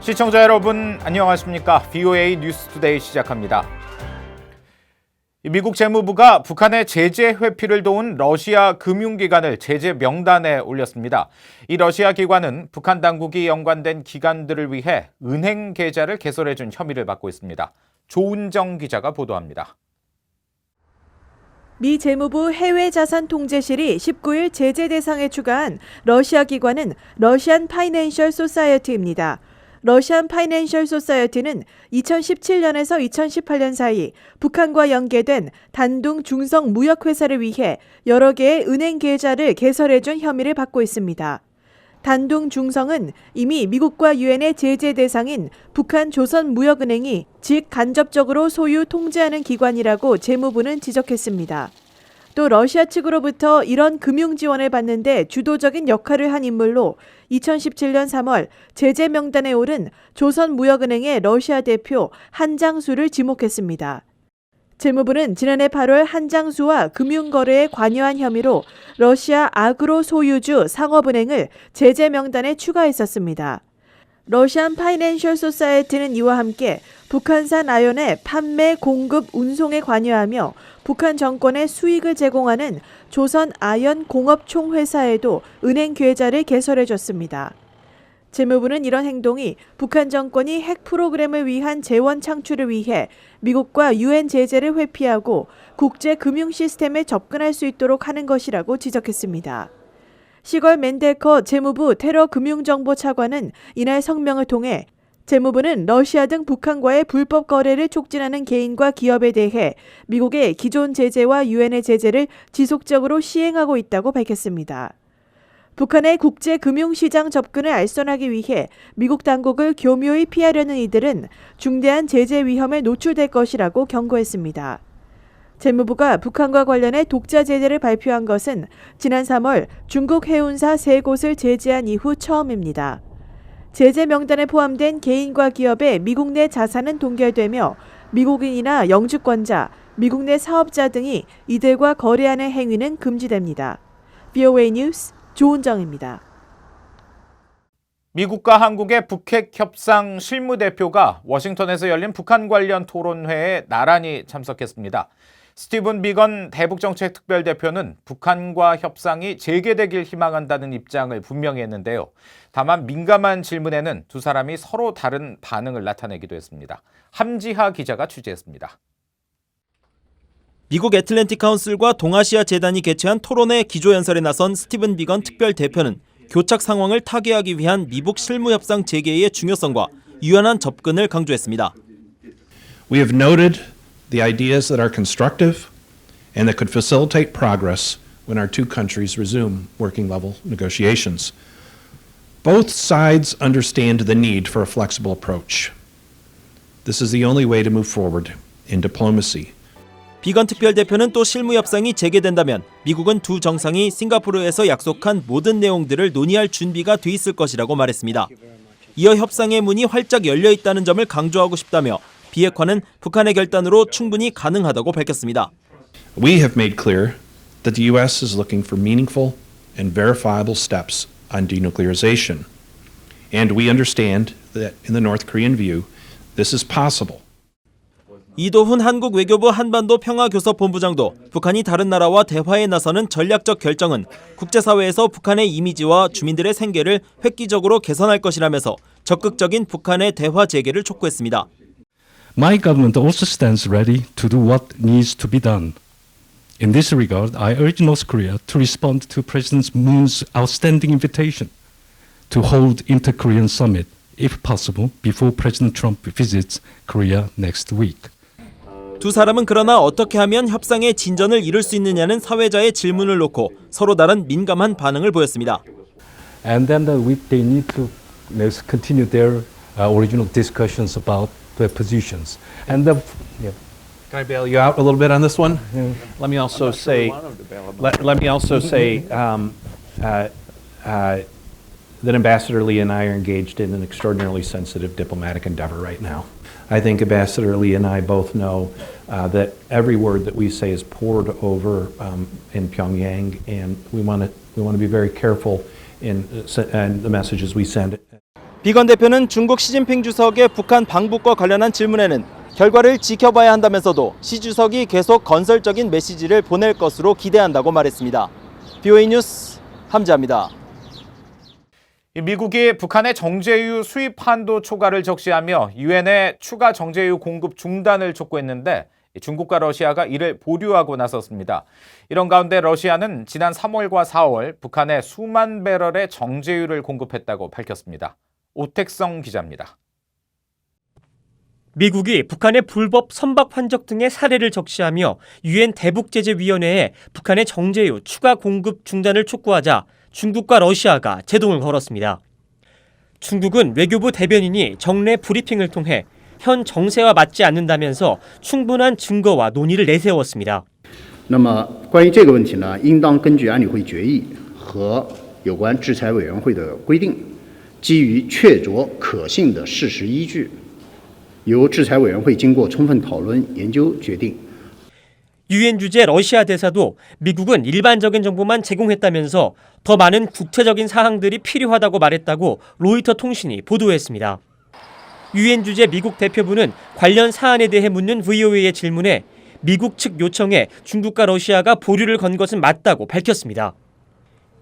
시청자 여러분 안녕하십니까? VOA 뉴스투데이 시작합니다. 미국 재무부가 북한의 제재 회피를 도운 러시아 금융기관을 제재 명단에 올렸습니다. 이 러시아 기관은 북한 당국이 연관된 기관들을 위해 은행 계좌를 개설해준 혐의를 받고 있습니다. 조은정 기자가 보도합니다. 미 재무부 해외자산통제실이 19일 제재 대상에 추가한 러시아 기관은 러시안 파이낸셜 소사이어티입니다. 러시안 파이낸셜 소사이어티는 2017년에서 2018년 사이 북한과 연계된 단둥 중성 무역회사를 위해 여러 개의 은행 계좌를 개설해준 혐의를 받고 있습니다. 단둥 중성은 이미 미국과 유엔의 제재 대상인 북한 조선무역은행이 직간접적으로 소유 통제하는 기관이라고 재무부는 지적했습니다. 또 러시아 측으로부터 이런 금융 지원을 받는데 주도적인 역할을 한 인물로 2017년 3월 제재 명단에 오른 조선무역은행의 러시아 대표 한장수를 지목했습니다. 재무부는 지난해 8월 한장수와 금융거래에 관여한 혐의로 러시아 아그로 소유주 상업은행을 제재 명단에 추가했었습니다. 러시안 파이낸셜 소사이어티는 이와 함께 북한산 아연의 판매, 공급, 운송에 관여하며 북한 정권에 수익을 제공하는 조선 아연 공업총회사에도 은행 계좌를 개설해줬습니다. 재무부는 이런 행동이 북한 정권이 핵 프로그램을 위한 재원 창출을 위해 미국과 유엔 제재를 회피하고 국제 금융 시스템에 접근할 수 있도록 하는 것이라고 지적했습니다. 시걸 맨델커 재무부 테러금융정보차관은 이날 성명을 통해 재무부는 러시아 등 북한과의 불법 거래를 촉진하는 개인과 기업에 대해 미국의 기존 제재와 유엔의 제재를 지속적으로 시행하고 있다고 밝혔습니다. 북한의 국제 금융시장 접근을 알선하기 위해 미국 당국을 교묘히 피하려는 이들은 중대한 제재 위험에 노출될 것이라고 경고했습니다. 재무부가 북한과 관련해 독자 제재를 발표한 것은 지난 3월 중국 해운사 3곳을 제재한 이후 처음입니다. 제재 명단에 포함된 개인과 기업의 미국 내 자산은 동결되며 미국인이나 영주권자, 미국 내 사업자 등이 이들과 거래하는 행위는 금지됩니다. VOA 뉴스 조은정입니다. 미국과 한국의 북핵 협상 실무대표가 워싱턴에서 열린 북한 관련 토론회에 나란히 참석했습니다. 스티븐 비건 대북정책특별대표는 북한과 협상이 재개되길 희망한다는 입장을 분명히 했는데요. 다만 민감한 질문에는 두 사람이 서로 다른 반응을 나타내기도 했습니다. 함지하 기자가 취재했습니다. 미국 애틀랜틱 카운슬과 동아시아 재단이 개최한 토론회 기조연설에 나선 스티븐 비건 특별대표는 교착 상황을 타개하기 위한 미북 실무협상 재개의 중요성과 유연한 접근을 강조했습니다. We have noted the ideas that are constructive and that could facilitate progress when our two countries resume working level negotiations. Both sides understand the need for a flexible approach. This is the only way to move forward in diplomacy. 비건 특별대표는 또 실무협상이 재개된다면 미국은 두 정상이 싱가포르에서 약속한 모든 내용들을 논의할 준비가 돼 있을 것이라고 말했습니다. 이어 협상의 문이 활짝 열려 있다는 점을 강조하고 싶다며 비핵화는 북한의 결단으로 충분히 가능하다고 밝혔습니다. We have made clear that the U.S. is looking for meaningful and verifiable steps on denuclearization. And we understand that in the North Korean view, this is possible. 이도훈 한국 외교부 한반도 평화교섭본부장도 북한이 다른 나라와 대화에 나서는 전략적 결정은 국제사회에서 북한의 이미지와 주민들의 생계를 획기적으로 개선할 것이라면서 적극적인 북한의 대화 재개를 촉구했습니다. My government also stands ready to do what needs to be done. In this regard, I urge North Korea to respond to President Moon's outstanding invitation to hold inter-Korean summit, if possible, before President Trump visits Korea next week. 두 사람은 그러나 어떻게 하면 협상의 진전을 이룰 수 있느냐는 사회자의 질문을 놓고 서로 다른 민감한 반응을 보였습니다. And then they need to continue their original discussions about their positions. And Can I bail you out a little bit on this one? Let me also say that Ambassador Lee and I are engaged in an extraordinarily sensitive diplomatic endeavor right now. I think Ambassador Lee and I both know that every word that we say is poured over in Pyongyang, and we want to be very careful in the messages we send. 비건 대표는 중국 시진핑 주석의 북한 방북과 관련한 질문에는 결과를 지켜봐야 한다면서도 시 주석이 계속 건설적인 메시지를 보낼 것으로 기대한다고 말했습니다. BOA 뉴스 함지아입니다. 미국이 북한의 정제유 수입 한도 초과를 적시하며 유엔에 추가 정제유 공급 중단을 촉구했는데 중국과 러시아가 이를 보류하고 나섰습니다. 이런 가운데 러시아는 지난 3월과 4월 북한에 수만 배럴의 정제유를 공급했다고 밝혔습니다. 오택성 기자입니다. 미국이 북한의 불법 선박 환적 등의 사례를 적시하며 유엔 대북제재위원회에 북한의 정제유 추가 공급 중단을 촉구하자 중국과 러시아가 제동을 걸었습니다. 중국은 외교부 대변인이 정례 브리핑을 통해 현 정세와 맞지 않는다면서 충분한 증거와 논의를 내세웠습니다. 那么关于这个问题呢，应当根据安理会决议和有关制裁委员会的规定，基于确凿可信的事实依据，由制裁委员会经过充分讨论研究决定。 유엔 주재 러시아 대사도 미국은 일반적인 정보만 제공했다면서 더 많은 구체적인 사항들이 필요하다고 말했다고 로이터 통신이 보도했습니다. 유엔 주재 미국 대표부는 관련 사안에 대해 묻는 VOA의 질문에 미국 측 요청에 중국과 러시아가 보류를 건 것은 맞다고 밝혔습니다.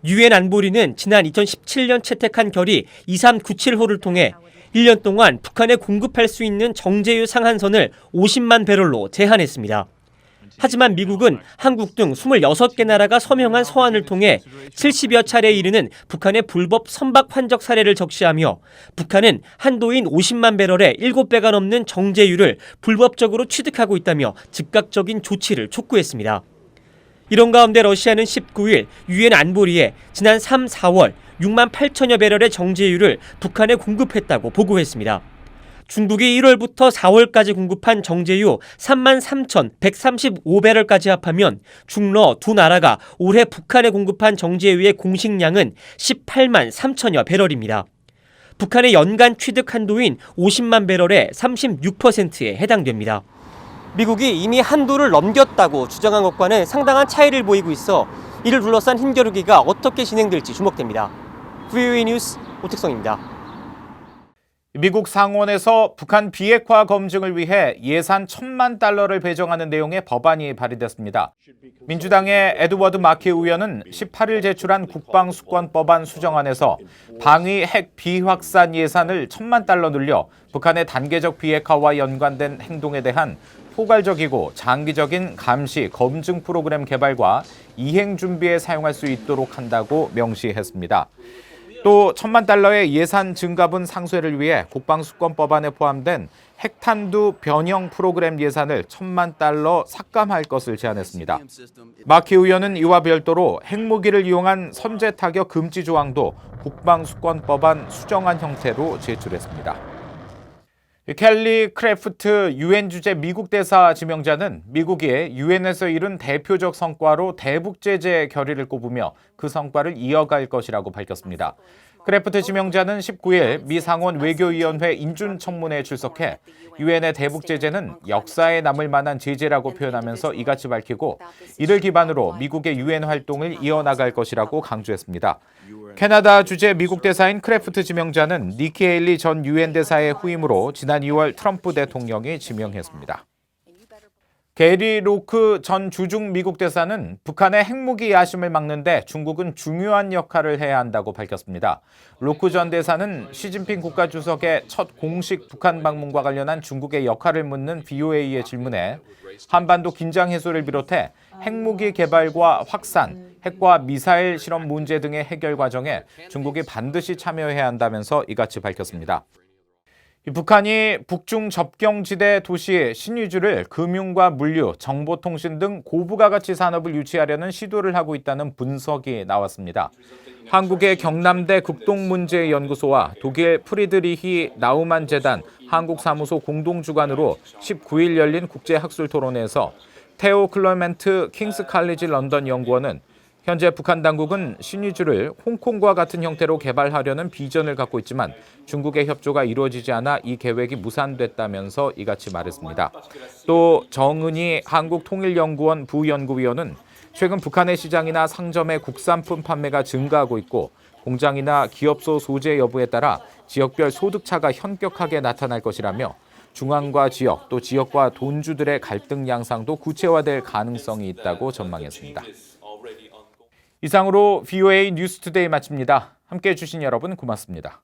유엔 안보리는 지난 2017년 채택한 결의 2397호를 통해 1년 동안 북한에 공급할 수 있는 정제유 상한선을 50만 배럴로 제한했습니다. 하지만 미국은 한국 등 26개 나라가 서명한 서한을 통해 70여 차례에 이르는 북한의 불법 선박 환적 사례를 적시하며 북한은 한도인 50만 배럴의 7배가 넘는 정제유를 불법적으로 취득하고 있다며 즉각적인 조치를 촉구했습니다. 이런 가운데 러시아는 19일 유엔 안보리에 지난 3, 4월 6만 8천여 배럴의 정제유를 북한에 공급했다고 보고했습니다. 중국이 1월부터 4월까지 공급한 정제유 3만 3,135배럴까지 합하면 중러 두 나라가 올해 북한에 공급한 정제유의 공식량은 18만 3천여 배럴입니다. 북한의 연간 취득 한도인 50만 배럴의 36%에 해당됩니다. 미국이 이미 한도를 넘겼다고 주장한 것과는 상당한 차이를 보이고 있어 이를 둘러싼 힘겨루기가 어떻게 진행될지 주목됩니다. VOA 뉴스 오택성입니다. 미국 상원에서 북한 비핵화 검증을 위해 예산 1,000만 달러를 배정하는 내용의 법안이 발의됐습니다. 민주당의 에드워드 마키 의원은 18일 제출한 국방수권법안 수정안에서 방위 핵 비확산 예산을 1,000만 달러 늘려 북한의 단계적 비핵화와 연관된 행동에 대한 포괄적이고 장기적인 감시, 검증 프로그램 개발과 이행 준비에 사용할 수 있도록 한다고 명시했습니다. 또 1,000만 달러의 예산 증가분 상쇄를 위해 국방수권법안에 포함된 핵탄두 변형 프로그램 예산을 1,000만 달러 삭감할 것을 제안했습니다. 마키 의원은 이와 별도로 핵무기를 이용한 선제 타격 금지 조항도 국방수권법안 수정안 형태로 제출했습니다. 켈리 크래프트 유엔 주재 미국 대사 지명자는 미국이 유엔에서 이룬 대표적 성과로 대북 제재 결의를 꼽으며 그 성과를 이어갈 것이라고 밝혔습니다. 크래프트 지명자는 19일 미 상원 외교위원회 인준청문회에 출석해 유엔의 대북 제재는 역사에 남을 만한 제재라고 표현하면서 이같이 밝히고 이를 기반으로 미국의 유엔 활동을 이어나갈 것이라고 강조했습니다. 캐나다 주재 미국 대사인 크래프트 지명자는 니키 헤일리 전 유엔 대사의 후임으로 지난 2월 트럼프 대통령이 지명했습니다. 게리 로크 전 주중 미국 대사는 북한의 핵무기 야심을 막는 데 중국은 중요한 역할을 해야 한다고 밝혔습니다. 로크 전 대사는 시진핑 국가주석의 첫 공식 북한 방문과 관련한 중국의 역할을 묻는 BOA의 질문에 한반도 긴장 해소를 비롯해 핵무기 개발과 확산, 핵과 미사일 실험 문제 등의 해결 과정에 중국이 반드시 참여해야 한다면서 이같이 밝혔습니다. 북한이 북중 접경지대 도시 신의주를 금융과 물류, 정보통신 등 고부가가치 산업을 유치하려는 시도를 하고 있다는 분석이 나왔습니다. 한국의 경남대 극동문제연구소와 독일 프리드리히 나우만 재단 한국사무소 공동주관으로 19일 열린 국제학술토론회에서 테오 클레멘트 킹스 칼리지 런던 연구원은 현재 북한 당국은 신의주를 홍콩과 같은 형태로 개발하려는 비전을 갖고 있지만 중국의 협조가 이루어지지 않아 이 계획이 무산됐다면서 이같이 말했습니다. 또 정은희 한국통일연구원 부연구위원은 최근 북한의 시장이나 상점의 국산품 판매가 증가하고 있고 공장이나 기업소 소재 여부에 따라 지역별 소득 차가 현격하게 나타날 것이라며 중앙과 지역 또 지역과 돈주들의 갈등 양상도 구체화될 가능성이 있다고 전망했습니다. 이상으로 VOA 뉴스투데이 마칩니다. 함께해 주신 여러분 고맙습니다.